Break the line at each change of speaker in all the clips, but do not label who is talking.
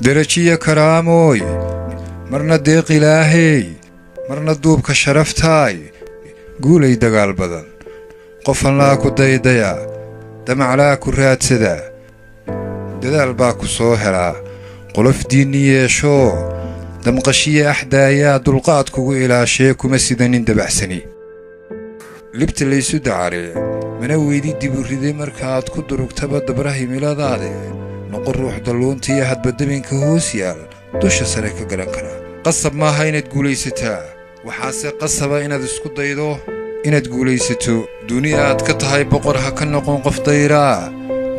derajiya karaamoy marna deeq ilaahay marna duubka sharaftaay guulay dagaal badan qofan laa ku daydaya damaclaa ku raadsada dadaal baa ku soo helaa qolof diinni yeesho damqashiya axdaayaa dulqaad kugu ilaashee kuma sidanin dabacsani libta laysu dacare mana weydi diburriday markaaad ku durugtaba dabra himiladaade noqon ruux dalluuntiiyo hadbadabinka hoos yaal dusha sare ka garan kara qasab maaha inaad guulaysataa waxaase qasaba inaad isku daydo inaad guulaysato duni aad ka tahay boqor ha ka noqon qof dayraa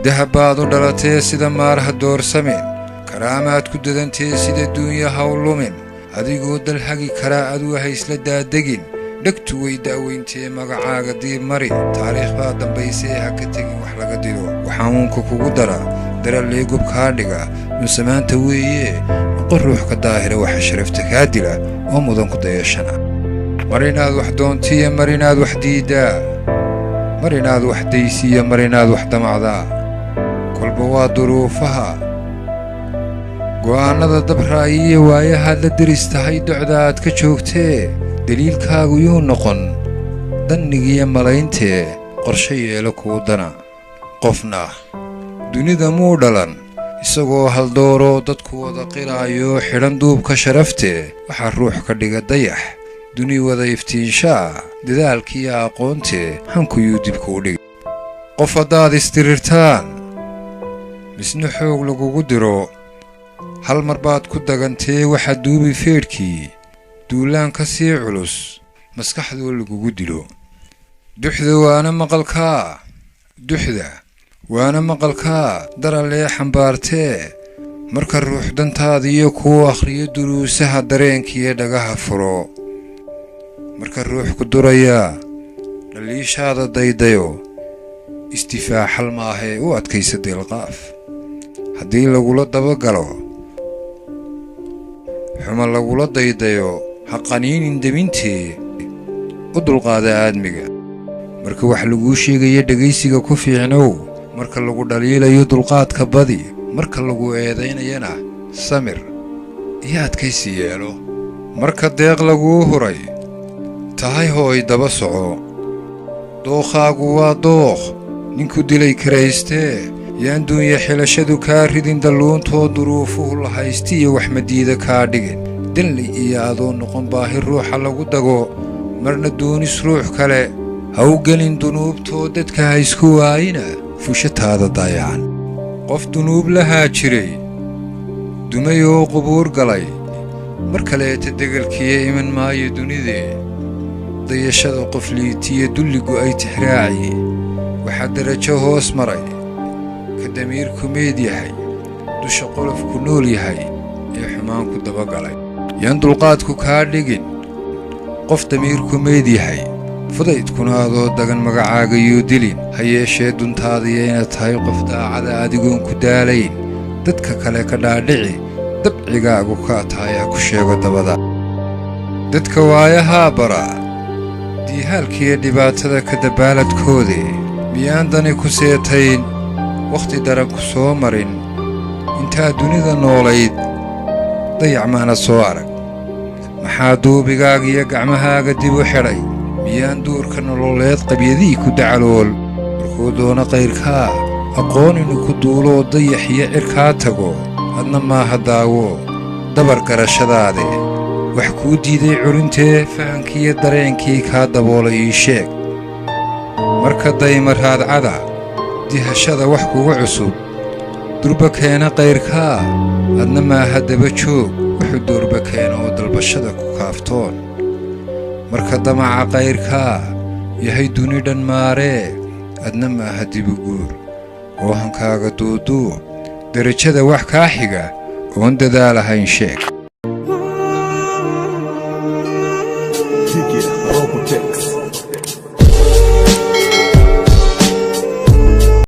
dahab baad u dhalatee sida maar ha doorsamin karaamaad ku dadantee sida duunya ha u lumin adigoo dal hagi karaa aduu ha isla daadegin dhegtu way da'weyntee magacaaga diib mari taariikh baa dambaysee ha ka tegin wax laga dido waxaa uunka kugu dara darallee gob kaa dhiga nunsamaanta weeye noqon ruux ka daahira waxa sharafta kaa dila oo mudan ku dayashana mar inaad wax doontiiyo mar inaad wax diiddaa mar inaad wax daysiiyo mar inaad wax damacdaa kolba waa duruufaha go'aannada dabraayiyo waayahaad la deris tahay docda aad ka joogtee daliilkaagu yuu noqon dannigiyo malayntee qorshe yeelo kuu dana qofna dunida muu dhalan isagoo haldooro dadku wada qiraayo xidhan duubka sharaftee waxaa ruux ka dhiga dayax duni wada iftiinshaa dadaalkiiyo aqoontee hankuyuu dibkuu dhigi qof haddaad istirirtaan misna xoog lagugu diro hal mar baad ku dagantee waxaa duubi feedhkii duulaan ka sii culus maskaxdoo lagugu dilo duxda waana maqalkaa darallee xambaartee marka ruux dantaadiiyo kuu akhriyo duruusaha dareenkiiyo dhagaha furo marka ruux ku durayaa dhaliishaada daydayo istifaaxal maahee u adkaysa deelqaaf haddii lagula dabagalo xuma lagula daydayo ha qaniinin debintee u dulqaada aadmiga marka wax laguu sheegaya dhegaysiga ku fiicnow marka lagu dhaliilayo dulqaadka badi marka lagu eedaynayana samir iyo adkaysi yeelo marka deeq laguu huray tahay hooy daba soco dookhaagu waa dookh ninku dilay karaystee yaan duunya xilashadu kaa ridin dalluuntoo duruufuhu la haystiiyo wax madiida kaa dhigin danli iyo adoo noqon baahi ruuxa lagu dago marna doonis ruux kale ha u gelin dunuubtoo dadka ha isku waayina fushataada dayacan qof dunuub lahaa jiray dumay oo qubuur galay mar kaleeta degelkiiya iman maayo dunidee dayashada qof liitiyo dulligu ay tixraaci waxaa derajo hoos maray ka damiirku meed yahay dusha qolofku nool yahay ee xumaanku dabagalay yaan dulqaadku kaa dhigin qof damiirku meed yahay fudaydkuna adoo dagan magacaagayuu dilin ha yeeshee duntaadiyo inaad tahay qof daacada adigoon ku daalayn dadka kale ka dhaadhici dabcigaagu kaa tahay ha ku sheego dabada dadka waayahaa bara diihaalkiiyo dhibaatada ka dabaaladkoodee miyaan dani ku seetayn wakhti daran ku soo marin intaad dunida noolayd dayac maana soo arag maxaa duubigaaga iyo gacmahaaga dib u xidhay miyaan duurka nololeed qabyadii ku dacalool markuu doono qayrkaa aqoon inuu ku duuloo dayax iyo cirkaa tago adna maaha daawo dabar garashadaade wax kuu diiday curintee fahankiiyo dareenkii kaa daboolay ii sheeg marka dayma raadcada dihashada wax kuga cusub durba keena qayrkaa adna maaha daba joog wuxuu duurba keena oo dalbashada ku kaaftoon marka damaca qayrkaa yahay duni dhan maaree adna maaha dibuguur oo hankaaga duuduub derajada wax kaa xiga oon dadaalahayn sheeg